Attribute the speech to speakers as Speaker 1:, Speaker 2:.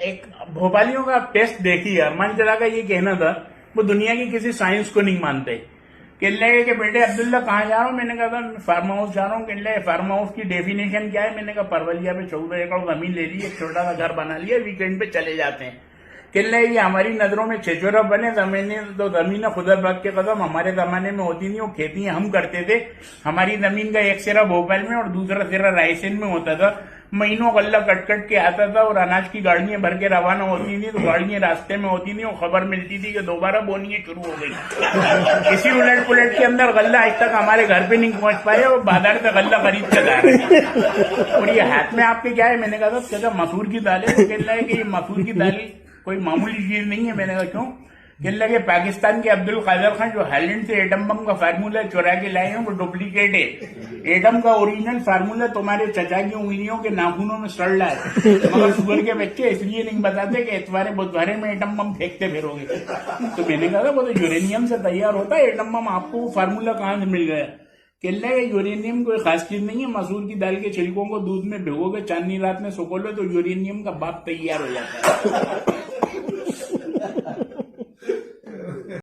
Speaker 1: एक भोपालियों का टेस्ट देखिए, अरमान चला का ये कहना था वो दुनिया की किसी साइंस को नहीं मानते। कहने लगे कि बेटे अब्दुल्ला कहाँ जा रहा हूँ? मैंने कहा था फार्म हाउस जा रहा हूँ। कहने लगे फार्म हाउस की डेफिनेशन क्या है? मैंने कहा परवलिया पे 14 एकड़ जमीन ले ली, एक छोटा सा घर बना लिया, वीकेंड पे चले जाते हैं। कहने लगे ये हमारी नजरों में छेचोरा बने जमीनें, तो जमीन खुदा बाग के कदम हमारे जमाने में होती नहीं, वो खेती हम करते थे। हमारी जमीन का एक सिरा भोपाल में और दूसरा सिरा रायसेन में होता था। महीनों गल्ला कट कट के आता था और अनाज की गाड़ियां भर के रवाना होती थी, तो गाड़ियां रास्ते में होती थी, वो खबर मिलती थी कि दोबारा बोनियां शुरू हो गई। इसी उलट पुलट के अंदर गल्ला आज तक हमारे घर पे नहीं पहुंच पाए और बाजार से गल्ला खरीद कर ला रहे हैं। और ये हाथ में आपके क्या है? मैंने कहा था क्या मसूर की दाल है? कहने लगे कि ये मसूर की दाल कोई मामूली चीज नहीं है। मैंने कहा क्यों? कहने लगे पाकिस्तान के अब्दुल कादर खान जो हाईलैंड से एटम बम का फार्मूला चुरा के लाए हैं वो डुप्लीकेट है। एटम का ओरिजिनल फार्मूला तुम्हारे चचा की उंगलियों के नाखूनों में सड़ रहा है, मगर शुगर के बच्चे इसलिए नहीं बताते कि इतवारे बुधवारे में एटम बम फेंकते फिरोगे। तो मैंने कहा था वो तो यूरेनियम से तैयार होता है एटम बम, आपको वो फार्मूला कहाँ से मिल गया? कहने लगे यूरेनियम कोई खास चीज नहीं है, मसूर की दाल के छिलकों को दूध में भिगो के चांदनी रात में सुखो लो तो यूरेनियम का बाप तैयार हो जाता है।